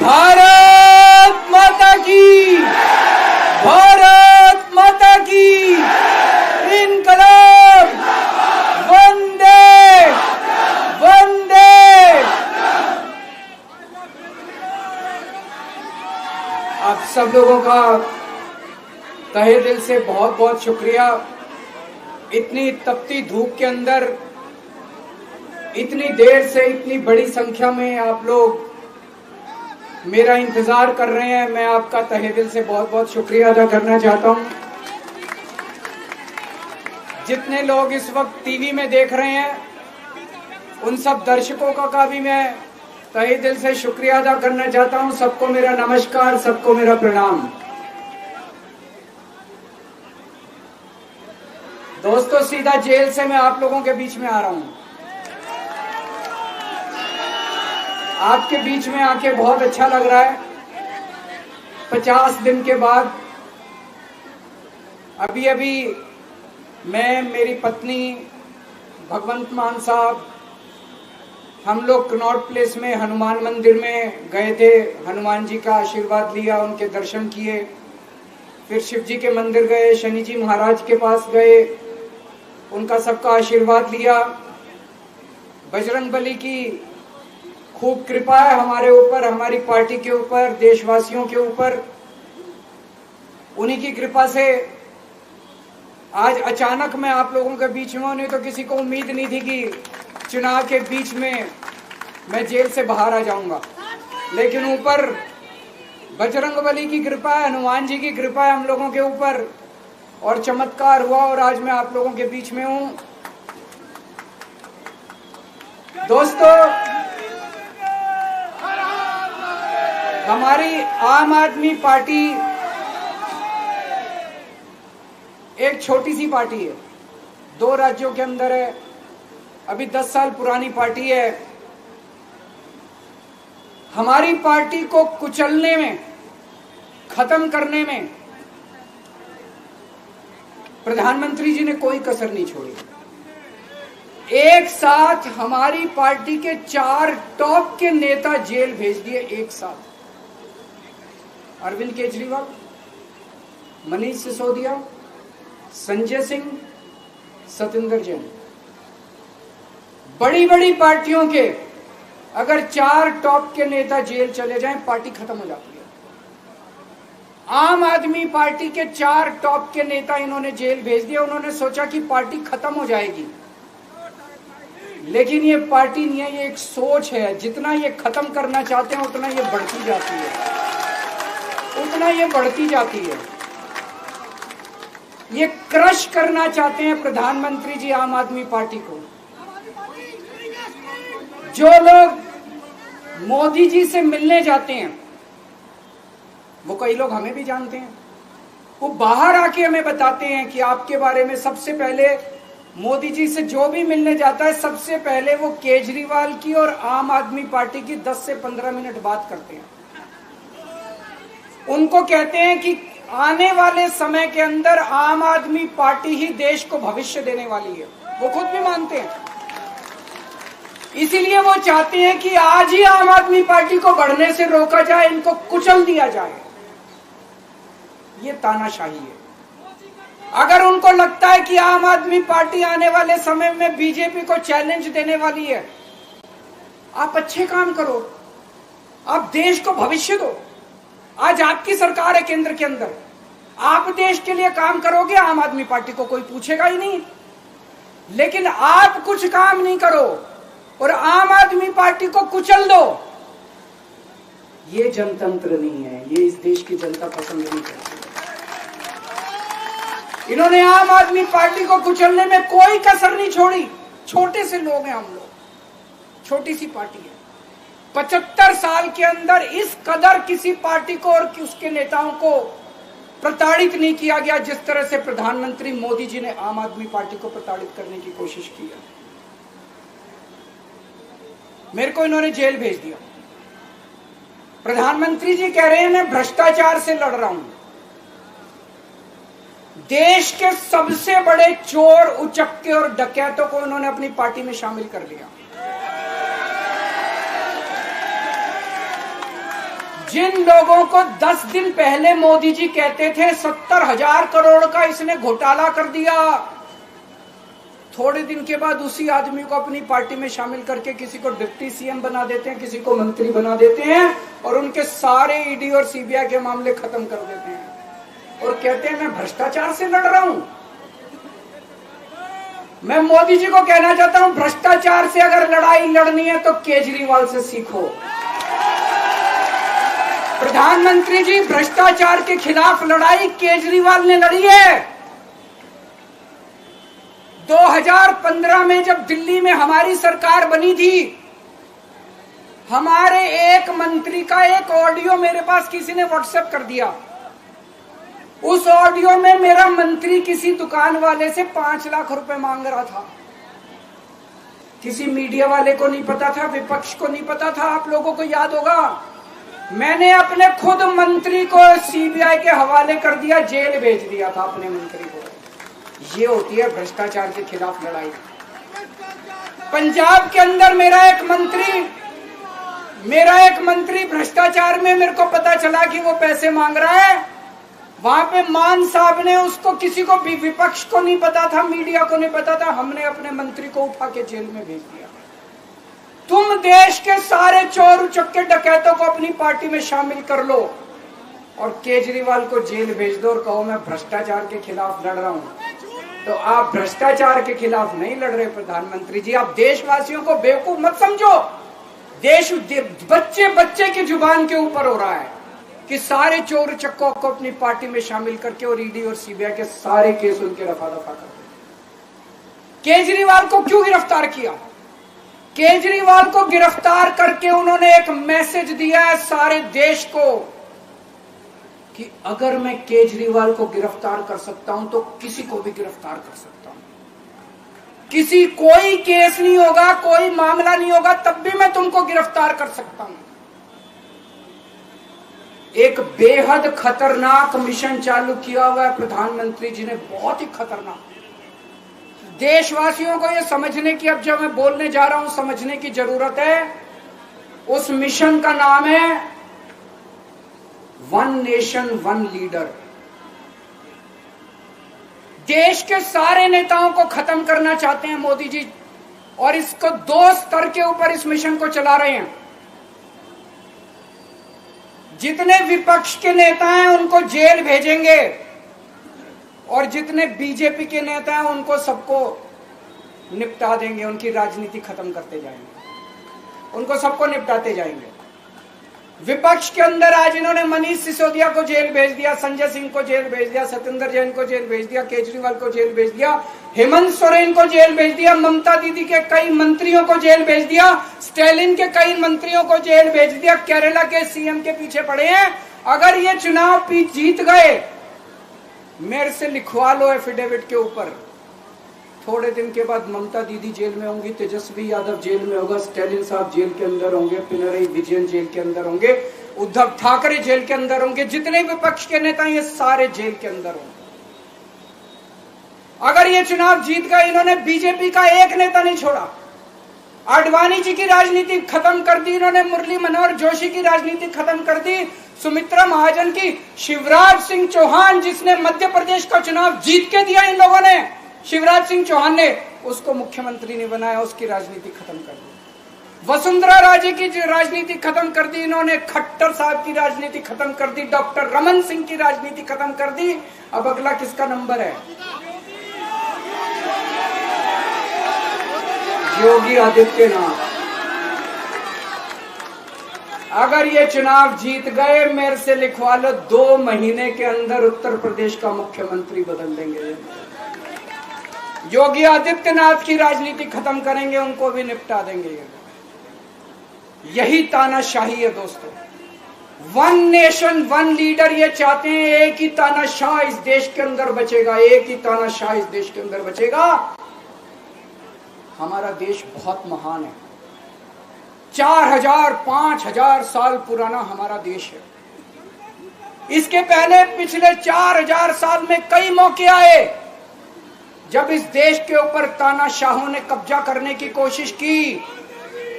भारत माता की, भारत माता की, इनकलाब, वंदे वंदे। आप सब लोगों का तहे दिल से बहुत बहुत शुक्रिया। इतनी तपती धूप के अंदर इतनी देर से इतनी बड़ी संख्या में आप लोग मेरा इंतजार कर रहे हैं। मैं आपका तहे दिल से बहुत बहुत शुक्रिया अदा करना चाहता हूं। जितने लोग इस वक्त टीवी में देख रहे हैं उन सब दर्शकों का भी मैं तहे दिल से शुक्रिया अदा करना चाहता हूं। सबको मेरा नमस्कार, सबको मेरा प्रणाम। दोस्तों, सीधा जेल से मैं आप लोगों के बीच में आ रहा हूं। आपके बीच में आके बहुत अच्छा लग रहा है। 50 दिन के बाद अभी अभी मैं, मेरी पत्नी भगवंत मान साहब, हम लोग कनॉट प्लेस में हनुमान मंदिर में गए थे। हनुमान जी का आशीर्वाद लिया, उनके दर्शन किए। फिर शिव जी के मंदिर गए, शनि जी महाराज के पास गए, उनका सबका आशीर्वाद लिया। बजरंग बली की खूब कृपा है हमारे ऊपर, हमारी पार्टी के ऊपर, देशवासियों के ऊपर। उन्हीं की कृपा से आज अचानक मैं आप लोगों के बीच में हूं। नहीं तो किसी को उम्मीद नहीं थी कि चुनाव के बीच में मैं जेल से बाहर आ जाऊंगा। लेकिन ऊपर बजरंग बली की कृपा है, हनुमान जी की कृपा है हम लोगों के ऊपर, और चमत्कार हुआ और आज मैं आप लोगों के बीच में हूं। दोस्तों, हमारी आम आदमी पार्टी एक छोटी सी पार्टी है, 2 राज्यों के अंदर है, अभी 10 साल पुरानी पार्टी है। हमारी पार्टी को कुचलने में, खत्म करने में प्रधानमंत्री जी ने कोई कसर नहीं छोड़ी। एक साथ हमारी पार्टी के 4 टॉप के नेता जेल भेज दिए एक साथ। अरविंद केजरीवाल, मनीष सिसोदिया, संजय सिंह, सतिंदर जैन। बड़ी बड़ी पार्टियों के अगर 4 टॉप के नेता जेल चले जाएं, पार्टी खत्म हो जाती है। आम आदमी पार्टी के 4 टॉप के नेता इन्होंने जेल भेज दिया। उन्होंने सोचा कि पार्टी खत्म हो जाएगी, लेकिन ये पार्टी नहीं है, ये एक सोच है। जितना ये खत्म करना चाहते हैं उतना ये बढ़ती जाती है, उतना ये बढ़ती जाती है। ये क्रश करना चाहते हैं प्रधानमंत्री जी आम आदमी पार्टी को। जो लोग मोदी जी से मिलने जाते हैं, वो कई लोग हमें भी जानते हैं, वो बाहर आके हमें बताते हैं कि आपके बारे में सबसे पहले मोदी जी से जो भी मिलने जाता है, सबसे पहले वो केजरीवाल की और आम आदमी पार्टी की 10 से 15 मिनट बात करते हैं। उनको कहते हैं कि आने वाले समय के अंदर आम आदमी पार्टी ही देश को भविष्य देने वाली है। वो खुद भी मानते हैं। इसीलिए वो चाहते हैं कि आज ही आम आदमी पार्टी को बढ़ने से रोका जाए, इनको कुचल दिया जाए। ये तानाशाही है। अगर उनको लगता है कि आम आदमी पार्टी आने वाले समय में बीजेपी को चैलेंज देने वाली है, आप अच्छे काम करो, आप देश को भविष्य दो। आज आपकी सरकार है केंद्र के अंदर, आप देश के लिए काम करोगे, आम आदमी पार्टी को कोई पूछेगा ही नहीं। लेकिन आप कुछ काम नहीं करो और आम आदमी पार्टी को कुचल दो, ये जनतंत्र नहीं है, ये इस देश की जनता पसंद नहीं करती। इन्होंने आम आदमी पार्टी को कुचलने में कोई कसर नहीं छोड़ी। छोटे से लोग हैं हम लोग, छोटी सी पार्टी है। 75 साल के अंदर इस कदर किसी पार्टी को और उसके नेताओं को प्रताड़ित नहीं किया गया जिस तरह से प्रधानमंत्री मोदी जी ने आम आदमी पार्टी को प्रताड़ित करने की कोशिश की है। मेरे को इन्होंने जेल भेज दिया। प्रधानमंत्री जी कह रहे हैं मैं भ्रष्टाचार से लड़ रहा हूं। देश के सबसे बड़े चोर, उचक्के और डकैतों को उन्होंने अपनी पार्टी में शामिल कर लिया। जिन लोगों को 10 दिन पहले मोदी जी कहते थे 70,000 करोड़ का इसने घोटाला कर दिया, थोड़े दिन के बाद उसी आदमी को अपनी पार्टी में शामिल करके किसी को डिप्टी सीएम बना देते हैं, किसी को मंत्री बना देते हैं और उनके सारे ईडी और सीबीआई के मामले खत्म कर देते हैं और कहते हैं मैं भ्रष्टाचार से लड़ रहा हूं। मैं मोदी जी को कहना चाहता हूं, भ्रष्टाचार से अगर लड़ाई लड़नी है तो केजरीवाल से सीखो। प्रधानमंत्री जी, भ्रष्टाचार के खिलाफ लड़ाई केजरीवाल ने लड़ी है। 2015 में जब दिल्ली में हमारी सरकार बनी थी, हमारे एक मंत्री का एक ऑडियो मेरे पास किसी ने व्हाट्सएप कर दिया। उस ऑडियो में मेरा मंत्री किसी दुकान वाले से 5 लाख रुपए मांग रहा था। किसी मीडिया वाले को नहीं पता था, विपक्ष को नहीं पता था, आप लोगों को याद होगा। मैंने अपने खुद मंत्री को सीबीआई के हवाले कर दिया, जेल भेज दिया था अपने मंत्री को। ये होती है भ्रष्टाचार के खिलाफ लड़ाई। पंजाब के अंदर मेरा एक मंत्री भ्रष्टाचार में, मेरे को पता चला कि वो पैसे मांग रहा है। वहां पे मान साहब ने उसको, किसी को भी, विपक्ष को नहीं पता था, मीडिया को नहीं पता था, हमने अपने मंत्री को उठा के जेल में भेज दिया। तुम देश के सारे चोर उचक्के डकैतों को अपनी पार्टी में शामिल कर लो और केजरीवाल को जेल भेज दो और कहो मैं भ्रष्टाचार के खिलाफ लड़ रहा हूं। तो आप भ्रष्टाचार के खिलाफ नहीं लड़ रहे प्रधानमंत्री जी, आप देशवासियों को बेवकूफ मत समझो। देश बच्चे बच्चे की जुबान के ऊपर हो रहा है कि सारे चोर चक्कों को अपनी पार्टी में शामिल करके और ईडी और सीबीआई के सारे केस उनके रफा दफा कर दे। केजरीवाल को क्यों गिरफ्तार किया? केजरीवाल को गिरफ्तार करके उन्होंने एक मैसेज दिया है सारे देश को कि अगर मैं केजरीवाल को गिरफ्तार कर सकता हूं तो किसी को भी गिरफ्तार कर सकता हूं। कोई केस नहीं होगा, कोई मामला नहीं होगा, तब भी मैं तुमको गिरफ्तार कर सकता हूं। एक बेहद खतरनाक मिशन चालू किया हुआ है प्रधानमंत्री जी ने, बहुत ही खतरनाक। देशवासियों को यह समझने की, अब जब मैं बोलने जा रहा हूं, समझने की जरूरत है। उस मिशन का नाम है वन नेशन वन लीडर। देश के सारे नेताओं को खत्म करना चाहते हैं मोदी जी और इसको 2 स्तर के ऊपर इस मिशन को चला रहे हैं। जितने विपक्ष के नेता हैं उनको जेल भेजेंगे और जितने बीजेपी के नेता हैं उनको सबको निपटा देंगे, उनकी राजनीति खत्म करते जाएंगे, उनको सबको निपटाते जाएंगे। विपक्ष के अंदर आज इन्होंने मनीष सिसोदिया को जेल भेज दिया, संजय सिंह को जेल भेज दिया, सत्येंद्र जैन को जेल भेज दिया, केजरीवाल को जेल भेज दिया, हेमंत सोरेन को जेल भेज दिया, ममता दीदी के कई मंत्रियों को जेल भेज दिया, स्टालिन के कई मंत्रियों को जेल भेज दिया, केरला के सीएम के पीछे पड़े हैं। अगर ये चुनाव जीत गए, मेरे से लिखवा लो एफिडेविट के ऊपर, थोड़े दिन के बाद ममता दीदी जेल में होंगी, तेजस्वी यादव जेल में होगा, स्टालिन साहब जेल के अंदर होंगे, पिनरई विजयन जेल के अंदर होंगे, उद्धव ठाकरे जेल के अंदर होंगे, जितने विपक्ष के नेता ये सारे जेल के अंदर होंगे। अगर ये चुनाव जीत गए, इन्होंने बीजेपी का एक नेता नहीं छोड़ा। आडवाणी जी की राजनीति खत्म कर दी इन्होंने, मुरली मनोहर जोशी की राजनीति खत्म कर दी, सुमित्रा महाजन की, शिवराज सिंह चौहान जिसने मध्य प्रदेश का चुनाव जीत के दिया इन लोगों ने, शिवराज सिंह चौहान ने उसको मुख्यमंत्री नहीं बनाया, उसकी राजनीति खत्म कर दी। वसुंधरा राजे की राजनीति खत्म कर दी इन्होंने, खट्टर साहब की राजनीति खत्म कर दी, डॉक्टर रमन सिंह की राजनीति खत्म कर दी। अब अगला किसका नंबर है? योगी आदित्यनाथ। अगर ये चुनाव जीत गए, मेरे से लिखवा लो, 2 महीने के अंदर उत्तर प्रदेश का मुख्यमंत्री बदल देंगे। योगी आदित्यनाथ की राजनीति खत्म करेंगे, उनको भी निपटा देंगे। यही तानाशाही है दोस्तों। वन नेशन वन लीडर ये चाहते हैं, एक ही तानाशाह इस देश के अंदर बचेगा, एक ही तानाशाह इस देश के अंदर बचेगा। हमारा देश बहुत महान है, 4000 5000 साल पुराना हमारा देश है। इसके पहले पिछले 4000 साल में कई मौके आए जब इस देश के ऊपर तानाशाहों ने कब्जा करने की कोशिश की।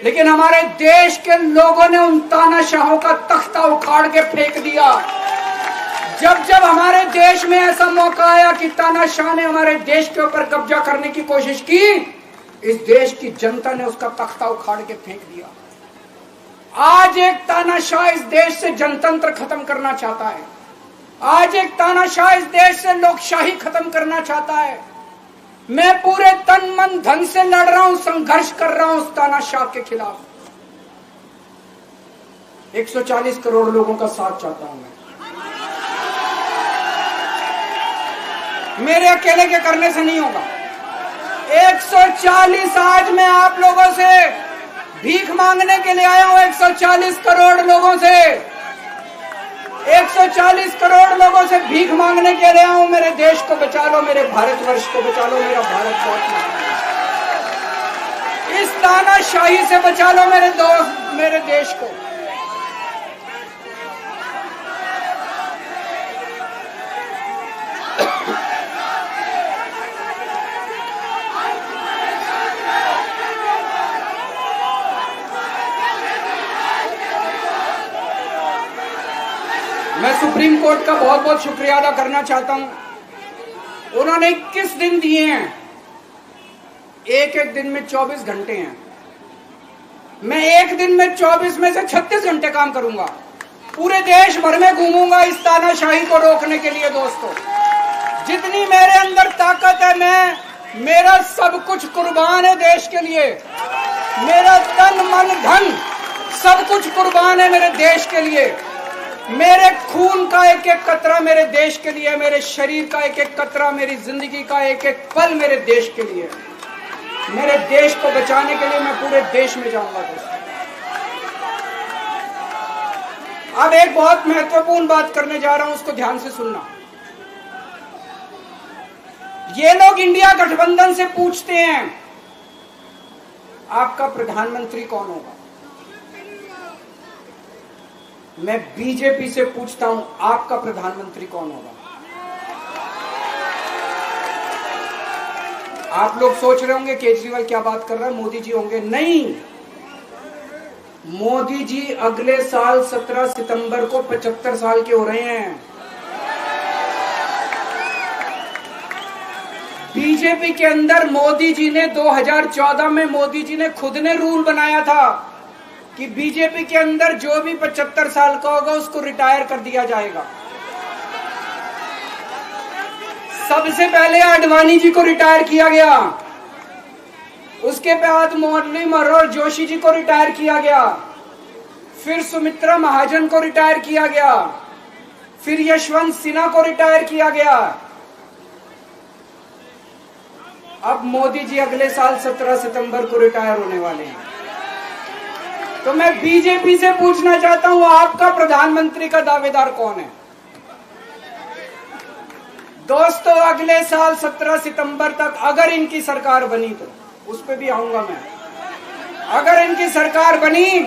लेकिन हमारे देश के लोगों ने उन तानाशाहों का तख्ता उखाड़ के फेंक दिया। जब जब हमारे देश में ऐसा मौका आया कि तानाशाह ने हमारे देश के ऊपर कब्जा करने की कोशिश की, इस देश की जनता ने उसका तख्ता उखाड़ के फेंक दिया। आज एक तानाशाह इस देश से जनतंत्र खत्म करना चाहता है। आज एक तानाशाह इस देश से लोकशाही खत्म करना चाहता है। मैं पूरे तन मन धन से लड़ रहा हूं, संघर्ष कर रहा हूं उस तानाशाह के खिलाफ। 140 करोड़ लोगों का साथ चाहता हूं मैं। मेरे अकेले के करने से नहीं होगा। 140 आज मैं आप लोगों से भीख मांगने के लिए आया हूं। 140 करोड़ लोगों से 140 करोड़ लोगों से भीख मांगने के लिए आया हूं। मेरे देश को बचा लो, मेरे भारतवर्ष को बचा लो, मेरा भारत बहुत महान है। इस तानाशाही से बचा लो मेरे दोस्त, मेरे देश को। मैं सुप्रीम कोर्ट का बहुत बहुत शुक्रिया अदा करना चाहता हूं। उन्होंने 21 दिन दिए हैं, एक एक दिन में 24 घंटे हैं। मैं एक दिन में 24 में से 36 घंटे काम करूंगा। पूरे देश भर में घूमूंगा इस तानाशाही को रोकने के लिए। दोस्तों, जितनी मेरे अंदर ताकत है, मेरा सब कुछ कुर्बान है देश के लिए। मेरा तन मन धन सब कुछ कुर्बान है मेरे देश के लिए। मेरे खून का एक एक कतरा मेरे देश के लिए, मेरे शरीर का एक एक कतरा, मेरी जिंदगी का एक एक पल मेरे देश के लिए। मेरे देश को बचाने के लिए मैं पूरे देश में जाऊंगा। दोस्तों, अब एक बहुत महत्वपूर्ण बात करने जा रहा हूं, उसको ध्यान से सुनना। ये लोग इंडिया गठबंधन से पूछते हैं आपका प्रधानमंत्री कौन होगा। मैं बीजेपी से पूछता हूं आपका प्रधानमंत्री कौन होगा। आप लोग सोच रहे होंगे केजरीवाल क्या बात कर रहा है, मोदी जी होंगे। नहीं, मोदी जी अगले साल 17 सितंबर को 75 साल के हो रहे हैं। बीजेपी के अंदर मोदी जी ने 2014 में मोदी जी ने खुद ने रूल बनाया था कि बीजेपी के अंदर जो भी 75 साल का होगा उसको रिटायर कर दिया जाएगा। सबसे पहले आडवाणी जी को रिटायर किया गया, उसके बाद मुरली मनोहर जोशी जी को रिटायर किया गया, फिर सुमित्रा महाजन को रिटायर किया गया, फिर यशवंत सिन्हा को रिटायर किया गया। अब मोदी जी अगले साल 17 सितंबर को रिटायर होने वाले हैं। तो मैं बीजेपी से पूछना चाहता हूं आपका प्रधानमंत्री का दावेदार कौन है। दोस्तों, अगले साल 17 सितंबर तक अगर इनकी सरकार बनी, तो उस पर भी आऊंगा मैं। अगर इनकी सरकार बनी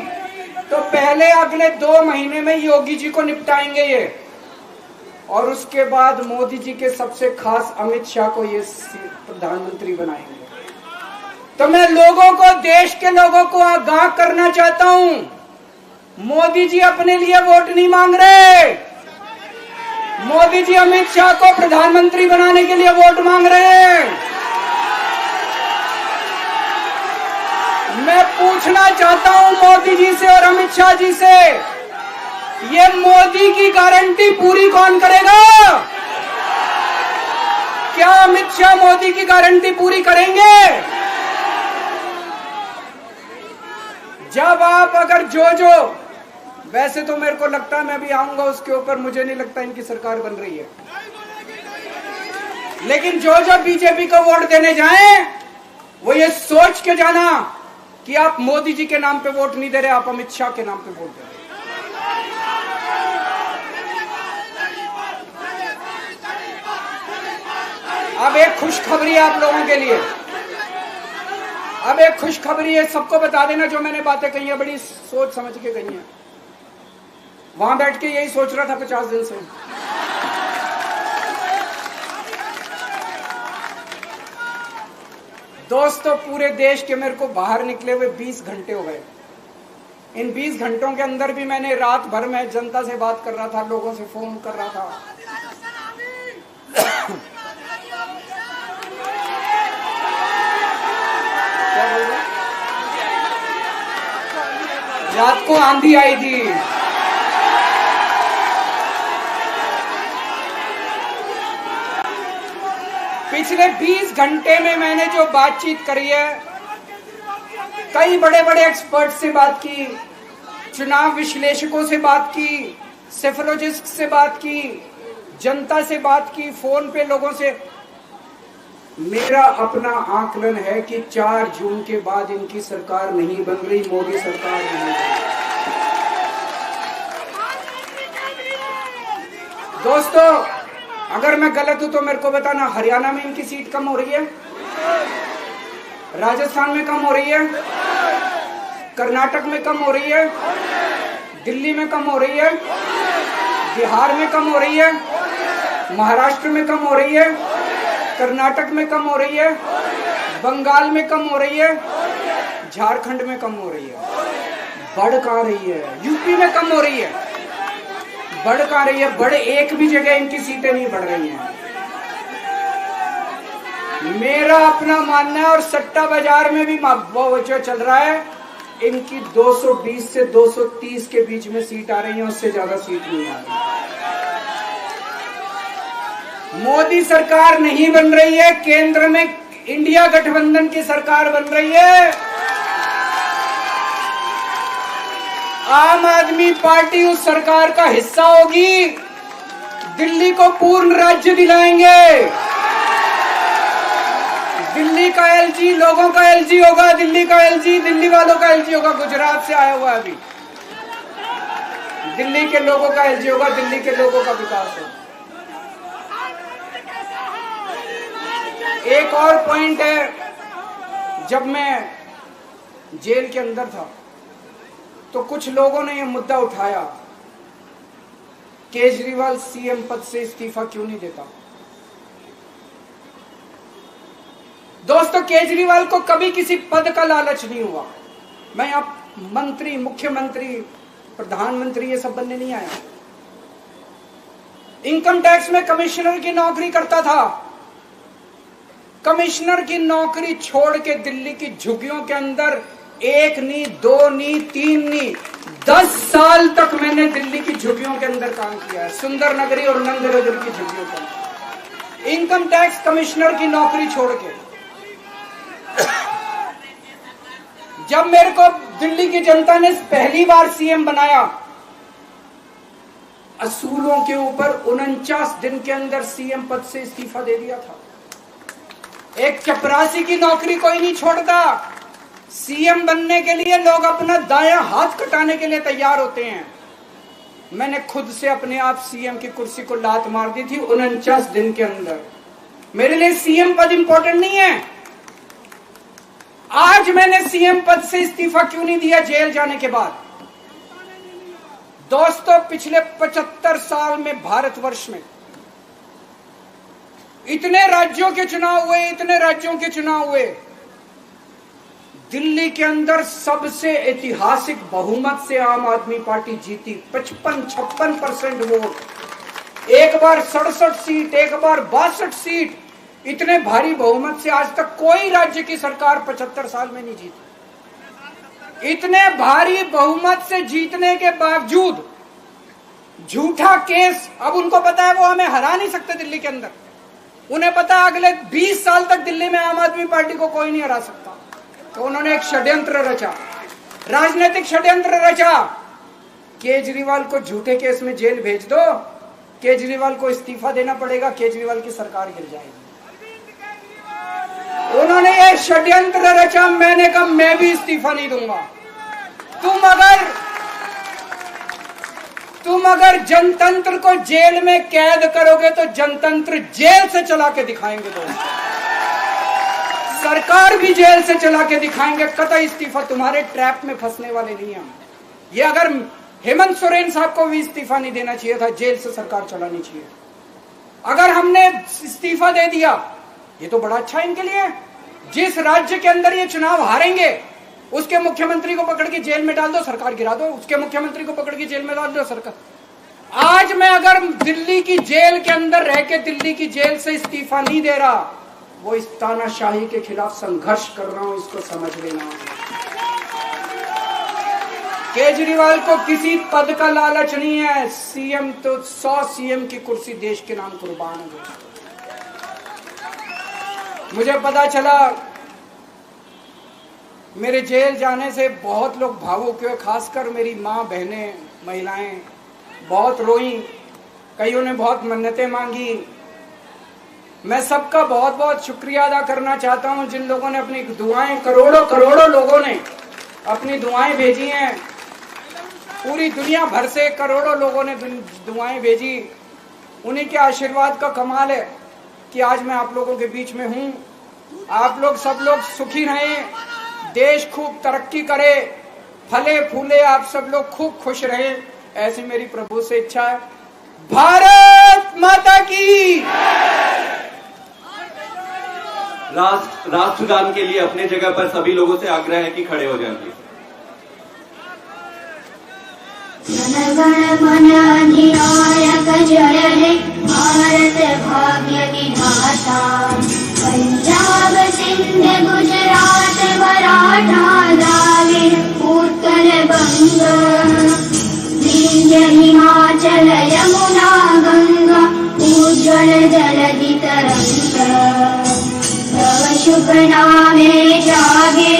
तो पहले अगले 2 महीने में योगी जी को निपटाएंगे ये, और उसके बाद मोदी जी के सबसे खास अमित शाह को ये प्रधानमंत्री बनाएंगे। तो मैं लोगों को, देश के लोगों को आगाह करना चाहता हूं, मोदी जी अपने लिए वोट नहीं मांग रहे। मोदी जी अमित शाह को प्रधानमंत्री बनाने के लिए वोट मांग रहे हैं। मैं पूछना चाहता हूं मोदी जी से और अमित शाह जी से, ये मोदी की गारंटी पूरी कौन करेगा? क्या अमित शाह मोदी की गारंटी पूरी करेंगे? जब आप अगर जो वैसे तो मेरे को लगता है मैं भी आऊंगा उसके ऊपर, मुझे नहीं लगता इनकी सरकार बन रही है, लेकिन जो बीजेपी को वोट देने जाएं वो ये सोच के जाना कि आप मोदी जी के नाम पे वोट नहीं दे रहे, आप अमित शाह के नाम पे वोट दे रहे। अब एक खुशखबरी है आप लोगों के लिए, अब एक खुशखबरी है। सबको बता देना जो मैंने बातें कही है, बड़ी सोच समझ के कही है। वहां बैठ के यही सोच रहा था 50 दिन से। दोस्तों, पूरे देश के मेरे को बाहर निकले हुए 20 घंटे हो गए। इन 20 घंटों के अंदर भी मैंने रात भर में जनता से बात कर रहा था, लोगों से फोन कर रहा था। क्या बोल रहे? रात को आंधी आई थी। पिछले 20 घंटे में मैंने जो बातचीत करी है, कई बड़े बड़े एक्सपर्ट से बात की, चुनाव विश्लेषकों से बात की, सेफोलॉजिस्ट से बात की, जनता से बात की, फोन पे लोगों से। मेरा अपना आकलन है कि 4 जून के बाद इनकी सरकार नहीं बन रही, मोदी सरकार नहीं बन रही। दोस्तों, अगर मैं गलत हूं तो मेरे को बताना। हरियाणा में इनकी सीट कम हो रही है, राजस्थान में कम हो रही है, कर्नाटक में कम हो रही है, दिल्ली में कम हो रही है, बिहार में कम हो रही है, महाराष्ट्र में कम हो रही है, कर्नाटक में कम हो रही है, बंगाल में कम हो रही है, झारखंड में कम हो रही है। बढ़ कहां रही है? यूपी में कम हो रही है, बढ़ कहां रही है? बड़े एक भी जगह इनकी सीटें नहीं बढ़ रही हैं। मेरा अपना मानना है, और सट्टा बाजार में भी वो जो चल रहा है, इनकी 220 से 230 के बीच में सीट आ रही है, उससे ज्यादा सीट नहीं आ रही। मोदी सरकार नहीं बन रही है, केंद्र में इंडिया गठबंधन की सरकार बन रही है। आम आदमी पार्टी उस सरकार का हिस्सा होगी। दिल्ली को पूर्ण राज्य दिलाएंगे। दिल्ली का एलजी लोगों का एलजी होगा, दिल्ली का एलजी दिल्ली वालों का एलजी होगा। गुजरात से आया हुआ है अभी, दिल्ली के लोगों का एलजी होगा, दिल्ली के लोगों का विकास होगा। एक और पॉइंट है, जब मैं जेल के अंदर था तो कुछ लोगों ने यह मुद्दा उठाया, केजरीवाल सीएम पद से इस्तीफा क्यों नहीं देता। दोस्तों, केजरीवाल को कभी किसी पद का लालच नहीं हुआ। मैं आप मंत्री, मुख्यमंत्री, प्रधानमंत्री ये सब बनने नहीं आया। इनकम टैक्स में कमिश्नर की नौकरी करता था। कमिश्नर की नौकरी छोड़ के दिल्ली की झुग्गियों के अंदर 1 नहीं, 2 नहीं, 3 नहीं, 10 साल तक मैंने दिल्ली की झुग्गियों के अंदर काम किया है, सुंदर नगरी और नंद नगर की झुग्गियों के अंदर, इनकम टैक्स कमिश्नर की नौकरी छोड़ के। जब मेरे को दिल्ली की जनता ने पहली बार सीएम बनाया, असूलों के ऊपर 49 दिन के अंदर सीएम पद से इस्तीफा दे दिया था। एक चपरासी की नौकरी कोई नहीं छोड़ता। सीएम बनने के लिए लोग अपना दायां हाथ कटाने के लिए तैयार होते हैं। मैंने खुद से अपने आप सीएम की कुर्सी को लात मार दी थी 49 दिन के अंदर। मेरे लिए सीएम पद इंपॉर्टेंट नहीं है। आज मैंने सीएम पद से इस्तीफा क्यों नहीं दिया जेल जाने के बाद? दोस्तों, पिछले 75 साल में भारतवर्ष में इतने राज्यों के चुनाव हुए, इतने राज्यों के चुनाव हुए, दिल्ली के अंदर सबसे ऐतिहासिक बहुमत से आम आदमी पार्टी जीती। 55-56% वोट, एक बार 67 सीट, एक बार 62 सीट। इतने भारी बहुमत से आज तक कोई राज्य की सरकार 75 साल में नहीं जीती। इतने भारी बहुमत से जीतने के बावजूद झूठा केस, अब उनको पता है वो हमें हरा नहीं सकते दिल्ली के अंदर। उन्हें पता है अगले 20 साल तक दिल्ली में आम आदमी पार्टी को कोई नहीं हरा सकता। तो उन्होंने एक षड्यंत्र रचा, राजनीतिक षड्यंत्र रचा। केजरीवाल को झूठे केस में जेल भेज दो, केजरीवाल को इस्तीफा देना पड़ेगा, केजरीवाल की सरकार गिर जाएगी। उन्होंने ये षड्यंत्र रचा। मैंने कहा मैं भी इस्तीफा नहीं दूंगा। तुम अगर जनतंत्र को जेल में कैद करोगे तो जनतंत्र जेल से चला के दिखाएंगे। दोस्तों, सरकार भी जेल से चला के दिखाएंगे। कतई इस्तीफा, तुम्हारे ट्रैप में फंसने वाले नहीं हम। ये अगर हेमंत सोरेन साहब को भी इस्तीफा नहीं देना चाहिए था, जेल से सरकार चलानी चाहिए। अगर हमने इस्तीफा दे दिया, ये तो बड़ा अच्छा इनके लिए। जिस राज्य के अंदर ये चुनाव हारेंगे उसके मुख्यमंत्री को पकड़ के जेल में डाल दो, सरकार गिरा दो। उसके मुख्यमंत्री को पकड़ के जेल में डाल दो, सरकार। आज मैं अगर दिल्ली की जेल के अंदर रह के दिल्ली की जेल से इस्तीफा नहीं दे रहा, वो इस तानाशाही के खिलाफ संघर्ष कर रहा हूं, इसको समझ लेना। केजरीवाल को किसी पद का लालच नहीं है। सीएम तो 100 सीएम की कुर्सी देश के नाम कुर्बान है। मुझे पता चला मेरे जेल जाने से बहुत लोग भावुक हुए, खासकर मेरी माँ, बहनें, महिलाएं बहुत रोई, कईयों ने बहुत मन्नतें मांगी। मैं सबका बहुत बहुत शुक्रिया अदा करना चाहता हूं जिन लोगों ने अपनी दुआएं, करोड़ों करोड़ों लोगों ने अपनी दुआएं भेजी हैं। पूरी दुनिया भर से करोड़ों लोगों ने दुआएं भेजी। उन्हीं के आशीर्वाद का कमाल है कि आज मैं आप लोगों के बीच में हूं। आप लोग सब लोग सुखी रहें, देश खूब तरक्की करे, फले फूले, आप सब लोग खूब खुश रहें, ऐसी मेरी प्रभु से इच्छा है। भारत माता की। राष्ट्रगान के लिए अपने जगह पर सभी लोगों से आग्रह है कि खड़े हो जाएंगे। जन गण मन अधिनायक जय हे भारत भाग्य विधाता। पंजाब सिंध गुजरात मराठा द्राविड़ उत्कल बंग। विंध्य हिमाचल यमुना गंगा उज्ज्वल जलधि तरंग। तव शुभ नामे जागे,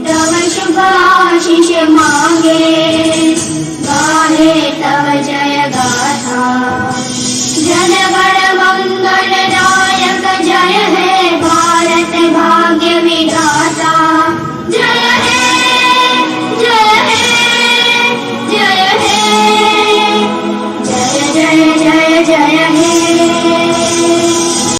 तव शुभ आशीष मांगे। गाहे तव जय गाथा। जन गण मंगल नायक जय हे भारत भाग्य विधाता। जय हे जय हे जय हे जय जय जय जय हे।